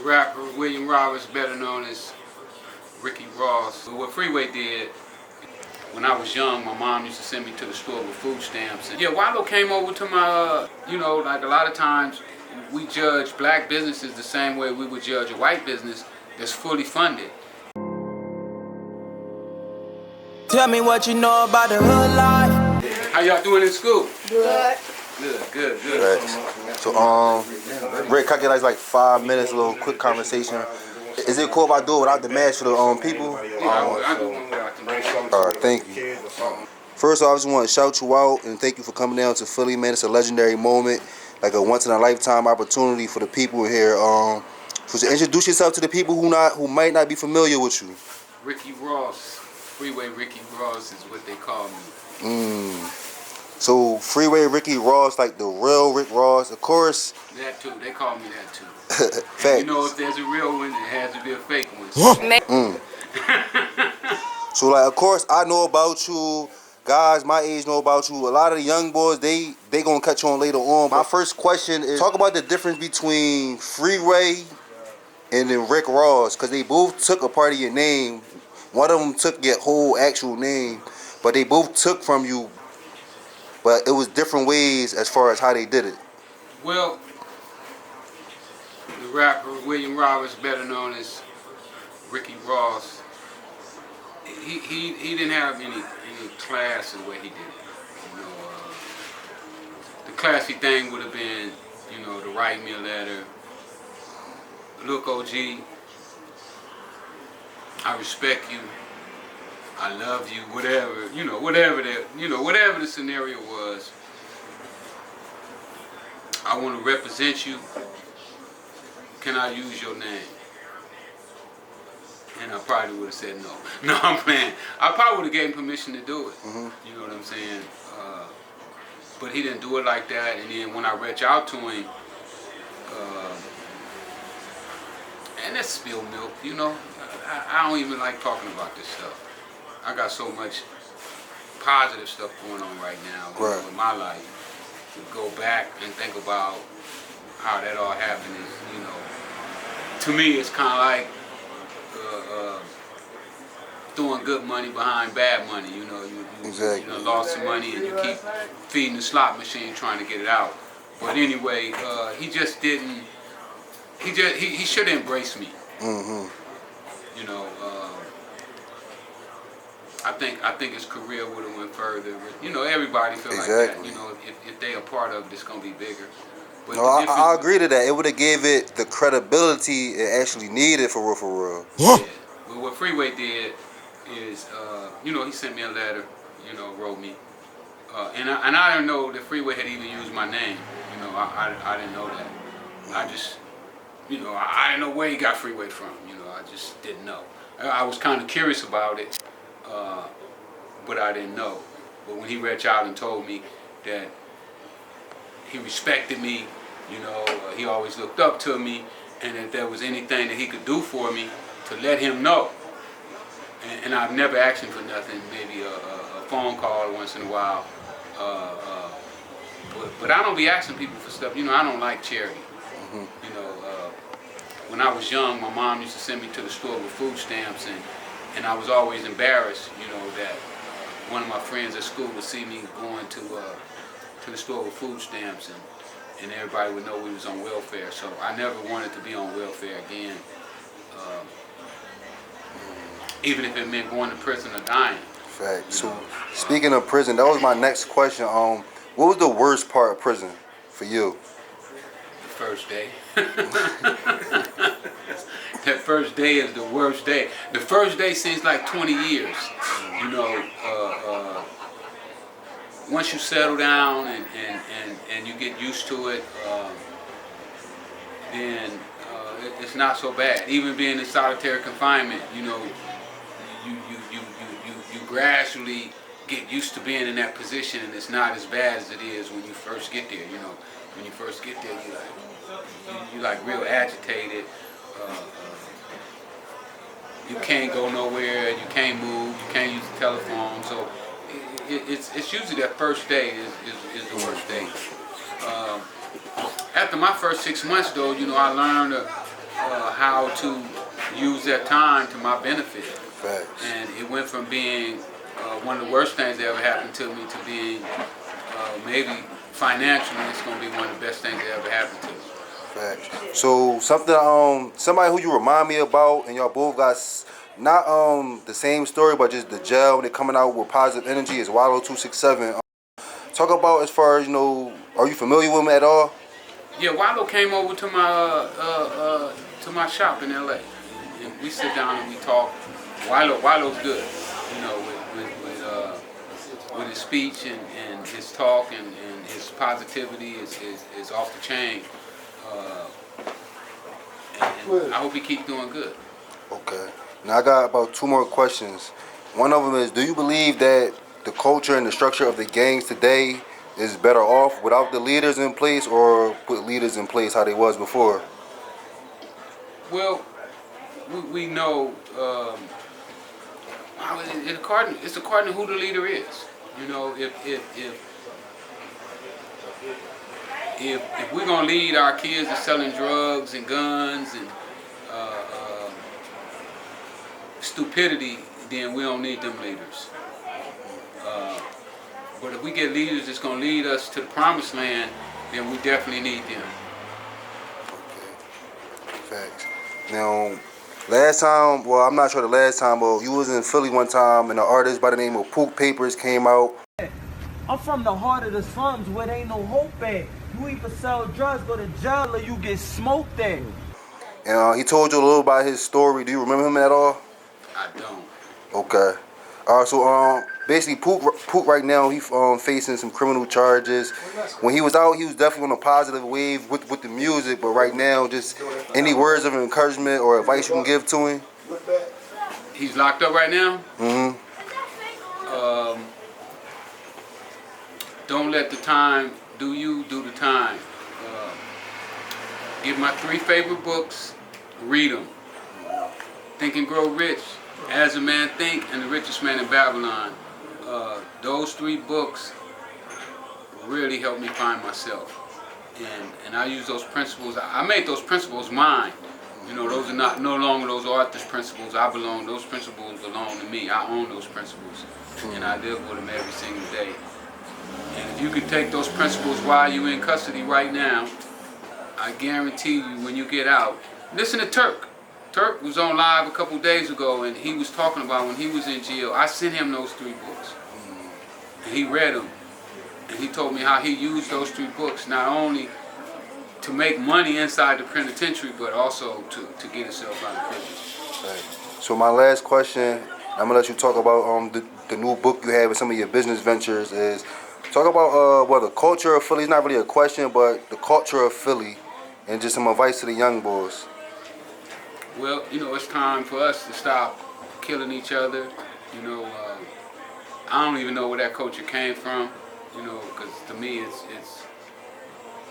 rapper William Roberts, better known as Ricky Ross. What Freeway did, when I was young, my mom used to send me to the store with food stamps. And yeah, Wallo came over to my, like a lot of times we judge black businesses the same way we would judge a white business that's fully funded. Tell me what you know about the hood life. How y'all doing in school? Good. Good. Right. So, Rick, can I get like 5 minutes, a little quick conversation? Is it cool if I do it without the mask for the people? I do one without the mask. All right, thank you. First off, I just want to shout you out and thank you for coming down to Philly, man. It's a legendary moment, like a once-in-a-lifetime opportunity for the people here. So introduce yourself to the people who might not be familiar with you. Ricky Ross, Freeway Ricky Ross is what they call me. So Freeway Ricky Ross, like the real Rick Ross, of course. That too, they call me that too. Facts. You know, if there's a real one, it has to be a fake one. So like, of course, I know about you. Guys my age know about you. A lot of the young boys, they gonna catch on later on. My first question is, talk about the difference between Freeway and then Rick Ross, because they both took a part of your name. One of them took your whole actual name, but they both took from you. But it was different ways as far as how they did it. Well, the rapper William Roberts, better known as Ricky Ross, he didn't have any class in the way he did it. You know, the classy thing would have been, to write me a letter. Look, OG, I respect you. I love you, whatever, whatever the scenario was. I want to represent you. Can I use your name? And I probably would have said no. No, I'm playing. I probably would have gave him permission to do it. You know what I'm saying? But he didn't do it like that. And then when I reached out to him, and that's spilled milk, I don't even like talking about this stuff. I got so much positive stuff going on right now with my life. To go back and think about how that all happened is, to me, it's kind of like throwing good money behind bad money. You lost some money and you keep feeding the slot machine trying to get it out. But anyway, he just didn't. He should have embraced me. I think his career would have went further. Everybody feel like that. If they a part of it, it's gonna be bigger. But no, I agree to that. It would have gave it the credibility it actually needed for real. Yeah. But what Freeway did is, he sent me a letter. Wrote me, and I didn't know that Freeway had even used my name. I didn't know that. I just, I didn't know where he got Freeway from. I just didn't know. I was kind of curious about it. But I didn't know. But when he reached out and told me that he respected me, he always looked up to me, and if there was anything that he could do for me, to let him know. And I've never asked him for nothing, maybe a phone call once in a while. But I don't be asking people for stuff. I don't like charity. When I was young, my mom used to send me to the store with food stamps, and I was always embarrassed, that one of my friends at school would see me going to the store with food stamps, and everybody would know we was on welfare. So I never wanted to be on welfare again, even if it meant going to prison or dying. Fact. So speaking of prison, that was my next question. What was the worst part of prison for you? The first day. That first day is the worst day. The first day seems like 20 years. Once you settle down and you get used to it, then it's not so bad. Even being in solitary confinement, you gradually get used to being in that position, and it's not as bad as it is when you first get there. When you first get there, you're like real agitated. You can't go nowhere, you can't move, you can't use the telephone. So it's usually that first day is the worst day. After my first 6 months, though, I learned how to use that time to my benefit. Facts. And it went from being one of the worst things that ever happened to me to being maybe financially it's going to be one of the best things that ever happened to me. Facts. So somebody who you remind me about, and y'all both got not the same story, but just the jail. They're coming out with positive energy. Is Wallow 267. Talk about as far as are you familiar with him at all? Yeah, Wallow came over to my shop in L.A. And we sit down and we talk. Wallow's good, with his speech and his talk and his positivity is off the chain. And I hope he keeps doing good. Okay. Now I got about 2 more questions. One of them is, do you believe that the culture and the structure of the gangs today is better off without the leaders in place, or put leaders in place how they was before? Well, we know it's according to who the leader is. If we're gonna lead our kids to selling drugs and guns and stupidity, then we don't need them leaders. But if we get leaders that's gonna lead us to the promised land, then we definitely need them. Okay. Facts. Now, last time, well, I'm not sure the last time, but you was in Philly one time, and an artist by the name of Pook Papers came out. I'm from the heart of the slums where there ain't no hope at. You either sell drugs, go to jail, or you get smoked at. And he told you a little about his story. Do you remember him at all? I don't. Okay. All right, so basically Pook right now, he facing some criminal charges. When he was out, he was definitely on a positive wave with the music, but right now, just any words of encouragement or advice you can give to him? He's locked up right now? Mm-hmm. Don't let the time do the time. Get my 3 favorite books, read them. Think and Grow Rich, As a Man Think, and The Richest Man in Babylon. Those 3 books really helped me find myself. And I use those principles. I made those principles mine. Those are no longer those author's principles. Those principles belong to me. I own those principles. And I live with them every single day. And if you could take those principles while you're in custody right now, I guarantee you when you get out, listen to Turk. Turk was on live a couple days ago, and he was talking about when he was in jail. I sent him those 3 books, and he read them, and he told me how he used those 3 books not only to make money inside the penitentiary, but also to get himself out of prison. Right. So my last question, I'm gonna let you talk about the new book you have and some of your business ventures. Is talk about the culture of Philly. It's not really a question, but the culture of Philly, and just some advice to the young boys. Well, it's time for us to stop killing each other. I don't even know where that culture came from. Because to me, it's.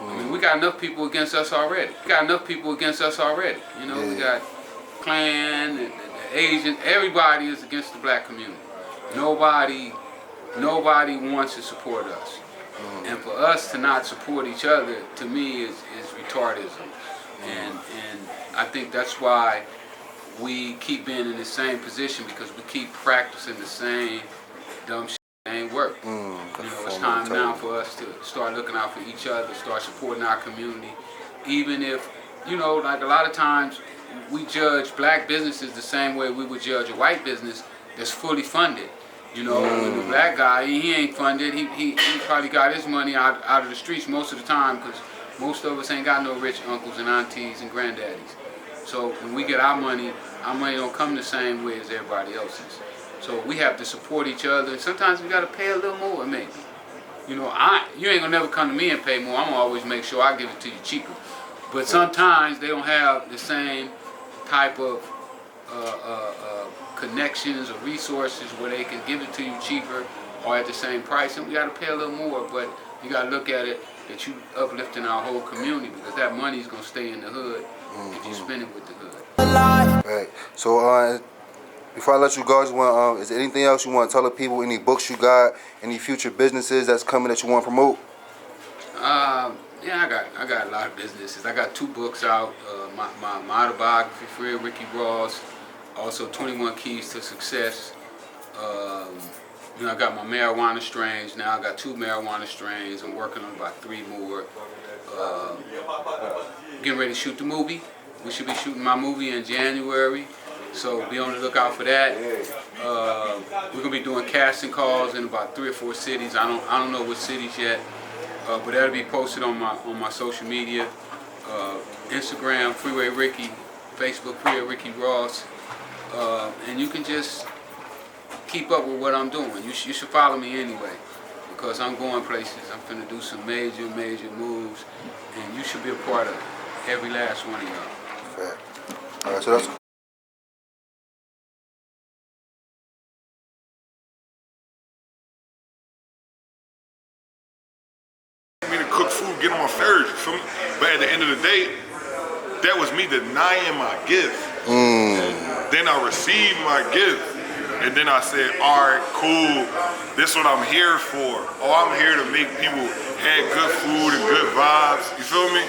I mean, we got enough people against us already. We got Klan and the Asian. Everybody is against the black community. Nobody wants to support us. And for us to not support each other, to me, is retardism. And I think that's why we keep being in the same position, because we keep practicing the same dumb shit that ain't work. It's time now for us to start looking out for each other, start supporting our community. Even if, like a lot of times we judge black businesses the same way we would judge a white business that's fully funded. When the black guy, he ain't funded, he probably got his money out of the streets most of the time, because most of us ain't got no rich uncles and aunties and granddaddies. So when we get our money don't come the same way as everybody else's. So we have to support each other, and sometimes we got to pay a little more, maybe. You ain't gonna never come to me and pay more. I'm gonna always make sure I give it to you cheaper. But sometimes they don't have the same type of connections or resources where they can give it to you cheaper or at the same price, and we got to pay a little more. But you got to look at it that you uplifting our whole community, because that money is gonna stay in the hood if you spend it with the hood. Right. So before I let you go, I just want is there anything else you want to tell the people? Any books you got? Any future businesses that's coming that you want to promote? Yeah, I got a lot of businesses. I got 2 books out. My autobiography, Freeway Ricky Ross. Also 21 Keys to Success. You know, I got my marijuana strains. Now I got 2 marijuana strains. I'm working on about 3 more. Getting ready to shoot the movie. We should be shooting my movie in January. So be on the lookout for that. We're gonna be doing casting calls in about 3 or 4 cities. I don't know which cities yet. But that'll be posted on my social media, Instagram Freeway Ricky, Facebook Freeway Ricky Ross, and you can just keep up with what I'm doing. You should follow me anyway, because I'm going places. I'm finna do some major moves, and you should be a part of it. Every last one of y'all. Fair. All right, so that's. Me to cook food, get on my third, you feel me? But at the end of the day, that was me denying my gift. Then I received my gift, and then I said, all right, cool, this is what I'm here for. Oh, I'm here to make people have good food and good vibes, you feel me?